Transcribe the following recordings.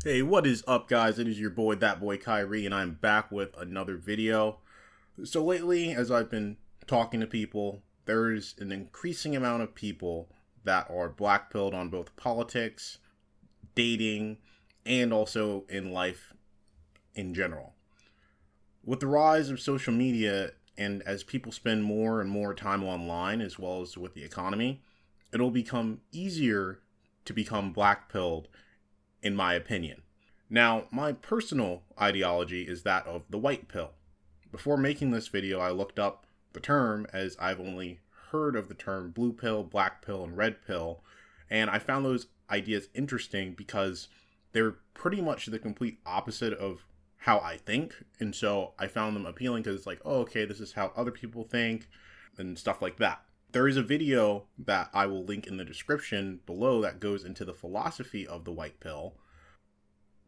Hey, what is up, guys? It is your boy, that boy Kyrie, and I'm back with another video. So lately, as I've been talking to people, there's an increasing amount of people that are blackpilled on both politics, dating, and also in life in general. With the rise of social media, and as people spend more and more time online, as well as with the economy, it'll become easier to become blackpilled, in my opinion. Now, my personal ideology is that of the white pill. Before making this video, I looked up the term, as I've only heard of the term blue pill, black pill, and red pill, and I found those ideas interesting because they're pretty much the complete opposite of how I think, and so I found them appealing because it's like, oh, okay, this is how other people think, and stuff like that. There is a video that I will link in the description below that goes into the philosophy of the white pill.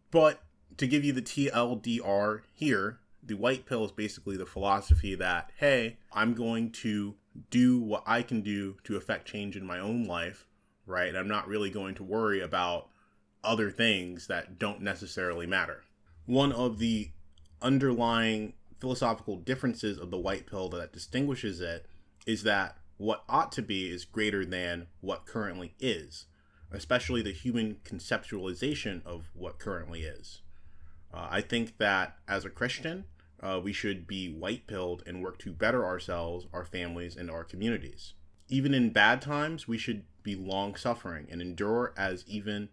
But to give you the TLDR here, the white pill is basically the philosophy that, hey, I'm going to do what I can do to affect change in my own life, right? I'm not really going to worry about other things that don't necessarily matter. One of the underlying philosophical differences of the white pill that distinguishes it is that what ought to be is greater than what currently is, especially the human conceptualization of what currently is. I think that as a Christian, we should be white-pilled and work to better ourselves, our families, and our communities. Even in bad times, we should be long-suffering and endure, as even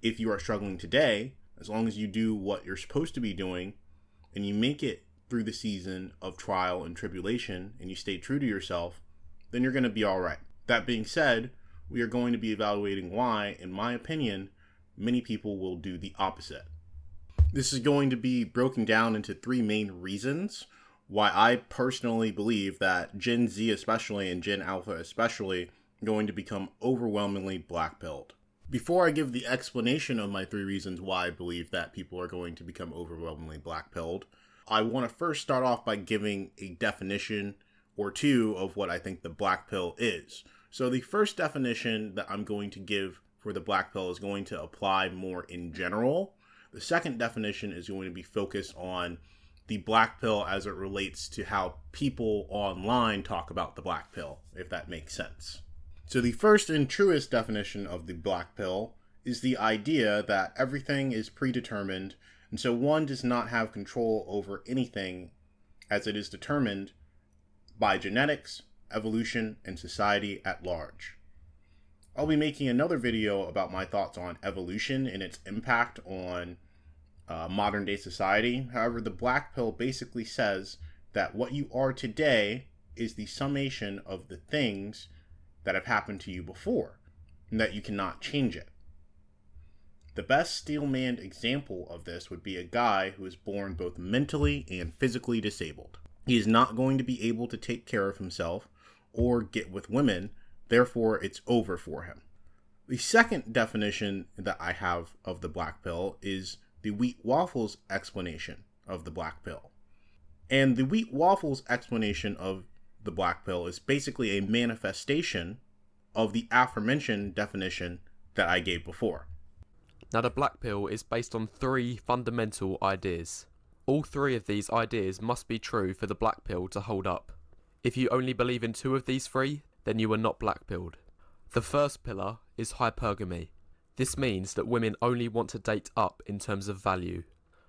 if you are struggling today, as long as you do what you're supposed to be doing and you make it through the season of trial and tribulation and you stay true to yourself, then you're going to be all right. That being said, we are going to be evaluating why, in my opinion, many people will do the opposite. This is going to be broken down into three main reasons why I personally believe that Gen Z especially and Gen Alpha especially are going to become overwhelmingly blackpilled. Before I give the explanation of my three reasons why I believe that people are going to become overwhelmingly blackpilled, I want to first start off by giving a definition or two of what I think the black pill is. So the first definition that I'm going to give for the black pill is going to apply more in general. The second definition is going to be focused on the black pill as it relates to how people online talk about the black pill, if that makes sense. So the first and truest definition of the black pill is the idea that everything is predetermined, and so one does not have control over anything as it is determined by genetics, evolution, and society at large. I'll be making another video about my thoughts on evolution and its impact on modern day society. However, the black pill basically says that what you are today is the summation of the things that have happened to you before, and that you cannot change it. The best steel-manned example of this would be a guy who is born both mentally and physically disabled. He is not going to be able to take care of himself or get with women, therefore it's over for him. The second definition that I have of the black pill is the wheat waffles explanation of the black pill. And the wheat waffles explanation of the black pill is basically a manifestation of the aforementioned definition that I gave before. Now, the black pill is based on three fundamental ideas. All three of these ideas must be true for the black pill to hold up. If you only believe in two of these three, then you are not black-pilled. The first pillar is hypergamy. This means that women only want to date up in terms of value.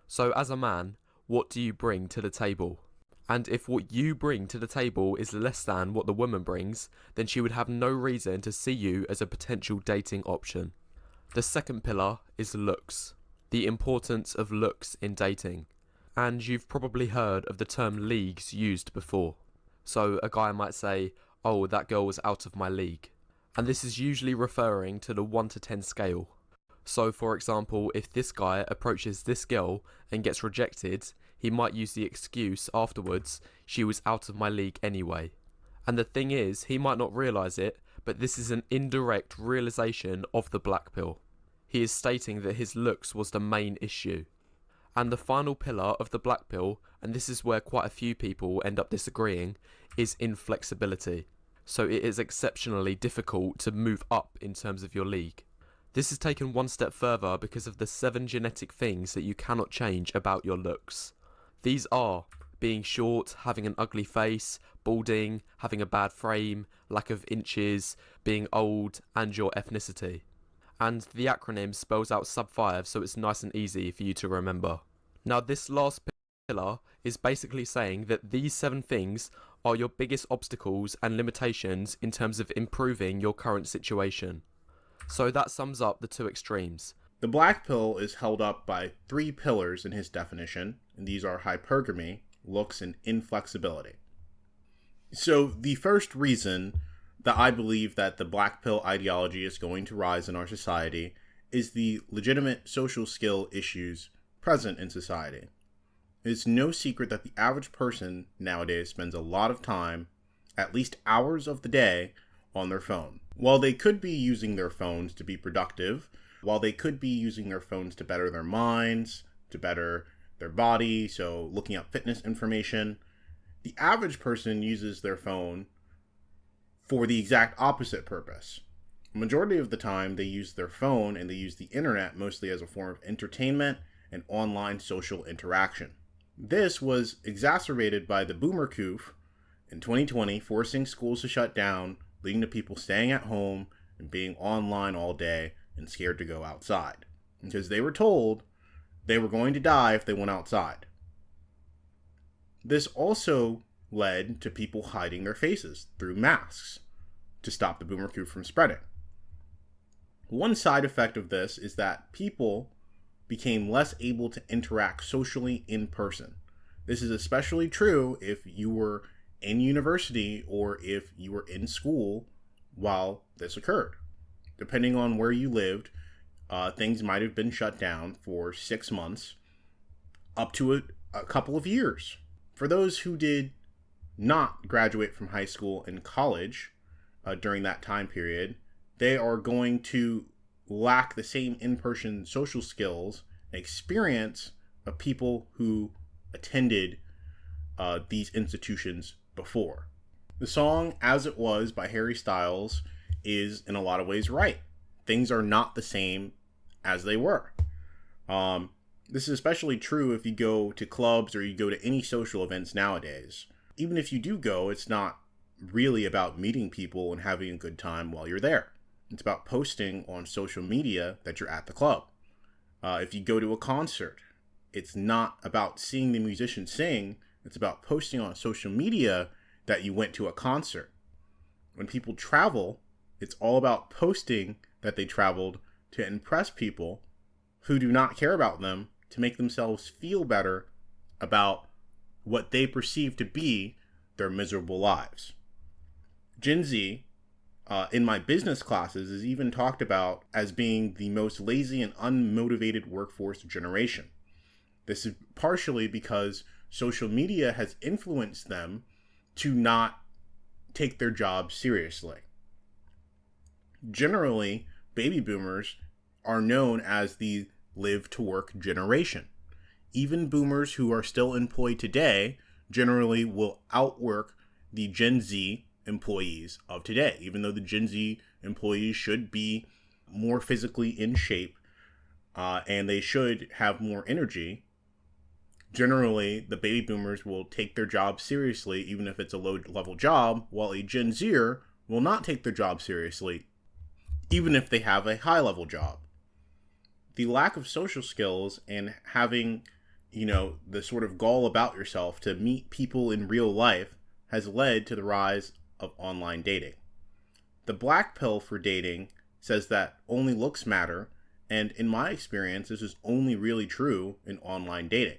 So as a man, what do you bring to the table? And if what you bring to the table is less than what the woman brings, then she would have no reason to see you as a potential dating option. The second pillar is looks. The importance of looks in dating. And you've probably heard of the term leagues used before. So a guy might say, oh, that girl was out of my league. And this is usually referring to the 1 to 10 scale. So for example, if this guy approaches this girl and gets rejected, he might use the excuse afterwards, she was out of my league anyway. And the thing is, he might not realise it, but this is an indirect realisation of the black pill. He is stating that his looks was the main issue. And the final pillar of the black pill, and this is where quite a few people end up disagreeing, is inflexibility. So it is exceptionally difficult to move up in terms of your league. This is taken one step further because of the 7 genetic things that you cannot change about your looks. These are being short, having an ugly face, balding, having a bad frame, lack of inches, being old, and your ethnicity. And the acronym spells out sub 5, so it's nice and easy for you to remember. Now this last pillar is basically saying that these 7 things are your biggest obstacles and limitations in terms of improving your current situation. So that sums up the 2 extremes. The black pill is held up by 3 pillars in his definition, and these are hypergamy, looks, and inflexibility. So the first reason that I believe that the black pill ideology is going to rise in our society is the legitimate social skill issues present in society. It's no secret that the average person nowadays spends a lot of time, at least hours of the day, on their phone. While they could be using their phones to be productive, while they could be using their phones to better their minds, to better their body, so looking up fitness information, the average person uses their phone for the exact opposite purpose. The majority of the time, they use their phone and they use the internet mostly as a form of entertainment and online social interaction. This was exacerbated by the boomer coup in 2020, forcing schools to shut down, leading to people staying at home and being online all day and scared to go outside because they were told they were going to die if they went outside. This also led to people hiding their faces through masks to stop the boomer coup from spreading. One side effect of this is that people became less able to interact socially in person. This is especially true if you were in university or if you were in school while this occurred. Depending on where you lived, things might have been shut down for 6 months, up to a couple of years. For those who did not graduate from high school and college during that time period, they are going to lack the same in-person social skills and experience of people who attended these institutions before. The song As It Was by Harry Styles is in a lot of ways right. Things are not the same as they were. This is especially true if you go to clubs or you go to any social events nowadays. Even if you do go, it's not really about meeting people and having a good time while you're there. It's about posting on social media that you're at the club. If you go to a concert, it's not about seeing the musician sing. It's about posting on social media that you went to a concert. When people travel, it's all about posting that they traveled to impress people who do not care about them, to make themselves feel better about what they perceive to be their miserable lives. Gen Z, in my business classes, is even talked about as being the most lazy and unmotivated workforce generation. This is partially because social media has influenced them to not take their jobs seriously. Generally, baby boomers are known as the live to work generation. Even boomers who are still employed today generally will outwork the Gen Z employees of today, even though the Gen Z employees should be more physically in shape and they should have more energy. Generally, the baby boomers will take their job seriously, even if it's a low-level job, while a Gen Zer will not take their job seriously, even if they have a high-level job. The lack of social skills and having, the sort of gall about yourself to meet people in real life has led to the rise of online dating. The black pill for dating says that only looks matter, and in my experience, this is only really true in online dating.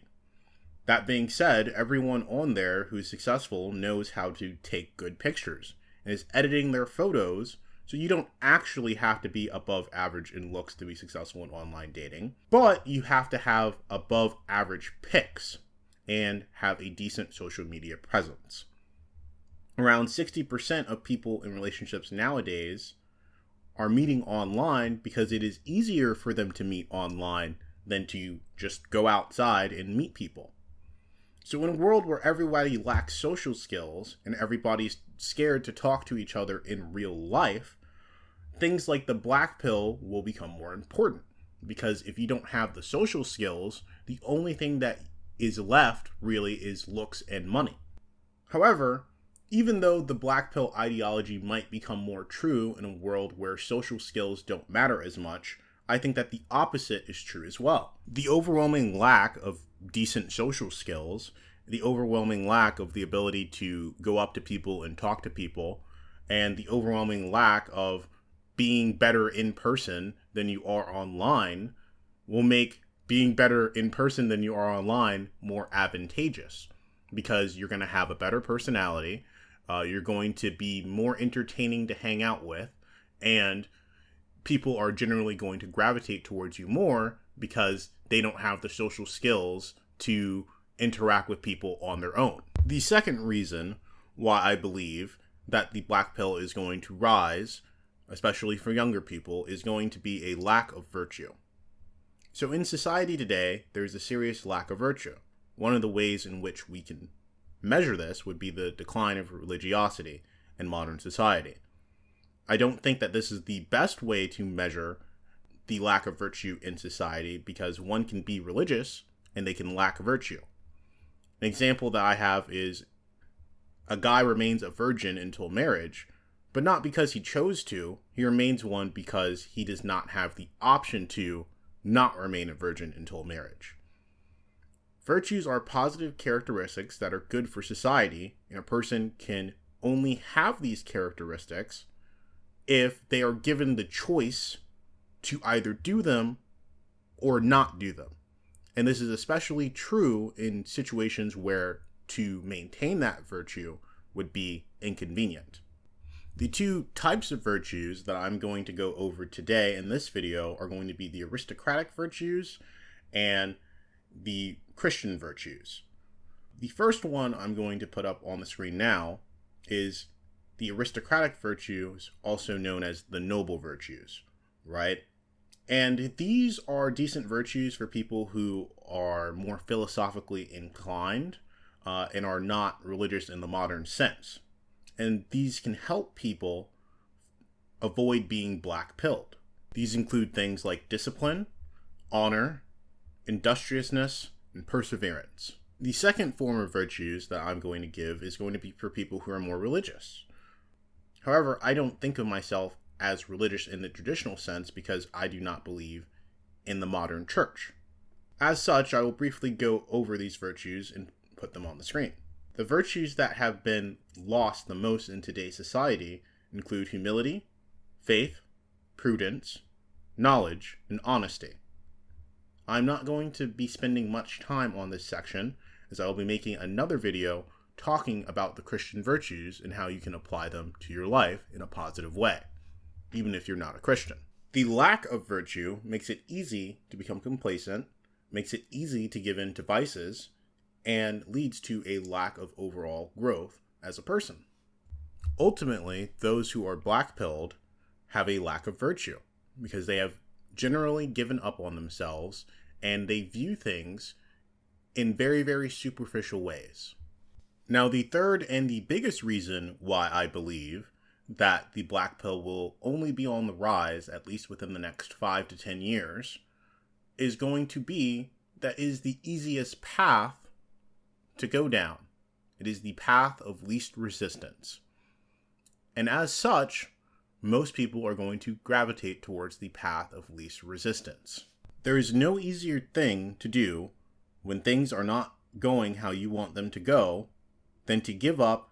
That being said, everyone on there who's successful knows how to take good pictures and is editing their photos, so you don't actually have to be above average in looks to be successful in online dating, but you have to have above average pics and have a decent social media presence. Around 60% of people in relationships nowadays are meeting online because it is easier for them to meet online than to just go outside and meet people. So in a world where everybody lacks social skills and everybody's scared to talk to each other in real life, things like the black pill will become more important. Because if you don't have the social skills, the only thing that is left really is looks and money. However, even though the black pill ideology might become more true in a world where social skills don't matter as much, I think that the opposite is true as well. The overwhelming lack of decent social skills, the overwhelming lack of the ability to go up to people and talk to people, and the overwhelming lack of being better in person than you are online will make being better in person than you are online more advantageous, because you're going to have a better personality, you're going to be more entertaining to hang out with, and people are generally going to gravitate towards you more because they don't have the social skills to interact with people on their own. The second reason why I believe that the black pill is going to rise, especially for younger people, is going to be a lack of virtue. So in society today, there's a serious lack of virtue. One of the ways in which we can measure this would be the decline of religiosity in modern society. I don't think that this is the best way to measure the lack of virtue in society, because one can be religious and they can lack virtue. An example that I have is a guy remains a virgin until marriage, but not because he chose to. He remains one because he does not have the option to not remain a virgin until marriage. Virtues are positive characteristics that are good for society, and a person can only have these characteristics if they are given the choice to either do them or not do them. And this is especially true in situations where to maintain that virtue would be inconvenient. The two types of virtues that I'm going to go over today in this video are going to be the aristocratic virtues and the Christian virtues. The first one I'm going to put up on the screen now is the aristocratic virtues, also known as the noble virtues, right? And these are decent virtues for people who are more philosophically inclined and are not religious in the modern sense. And these can help people avoid being black-pilled. These include things like discipline, honor, industriousness, and perseverance. The second form of virtues that I'm going to give is going to be for people who are more religious. However, I don't think of myself as religious in the traditional sense because I do not believe in the modern church. As such, I will briefly go over these virtues and put them on the screen. The virtues that have been lost the most in today's society include humility, faith, prudence, knowledge, and honesty. I'm not going to be spending much time on this section, as I will be making another video talking about the Christian virtues and how you can apply them to your life in a positive way, even if you're not a Christian. The lack of virtue makes it easy to become complacent, makes it easy to give in to vices, and leads to a lack of overall growth as a person. Ultimately, those who are black-pilled have a lack of virtue because they have generally given up on themselves and they view things in very, very superficial ways. Now, the third and the biggest reason why I believe that the black pill will only be on the rise, at least within the next 5 to 10 years, is going to be that is the easiest path to go down. It is the path of least resistance. And as such, most people are going to gravitate towards the path of least resistance. There is no easier thing to do when things are not going how you want them to go than to give up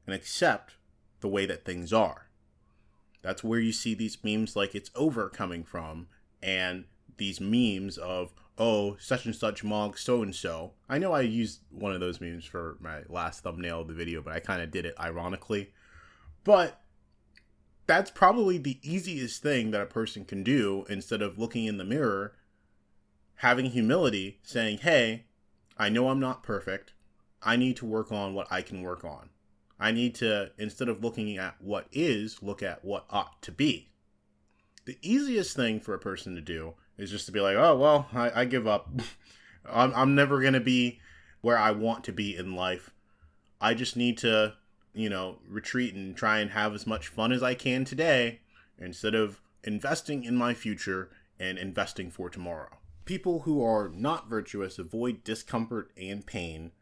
and accept the way that things are. That's where you see these memes like "it's over" coming from, and these memes of, oh, such and such mog so-and-so. I know I used one of those memes for my last thumbnail of the video, but I kind of did it ironically. But that's probably the easiest thing that a person can do instead of looking in the mirror, having humility, saying, hey, I know I'm not perfect. I need to work on what I can work on. I need to, instead of looking at what is, look at what ought to be. The easiest thing for a person to do is just to be like, oh, well, I give up. I'm never going to be where I want to be in life. I just need to, retreat and try and have as much fun as I can today. instead of investing in my future and investing for tomorrow. People who are not virtuous avoid discomfort and pain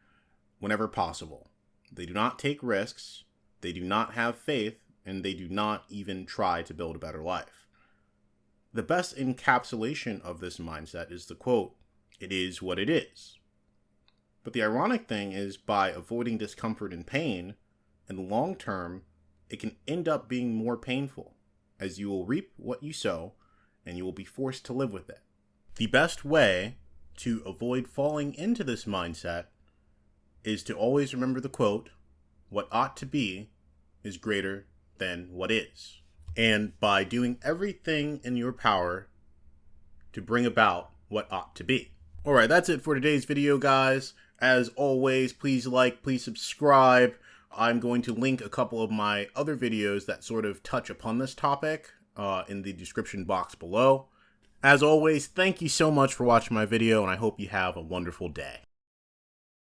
whenever possible. They do not take risks, they do not have faith, and they do not even try to build a better life. The best encapsulation of this mindset is the quote, "It is what it is." But the ironic thing is, by avoiding discomfort and pain, in the long term, it can end up being more painful, as you will reap what you sow, and you will be forced to live with it. The best way to avoid falling into this mindset is to always remember the quote, "What ought to be is greater than what is." And by doing everything in your power to bring about what ought to be. Alright, that's it for today's video, guys. As always, please like, please subscribe. I'm going to link a couple of my other videos that sort of touch upon this topic in the description box below. As always, thank you so much for watching my video, and I hope you have a wonderful day.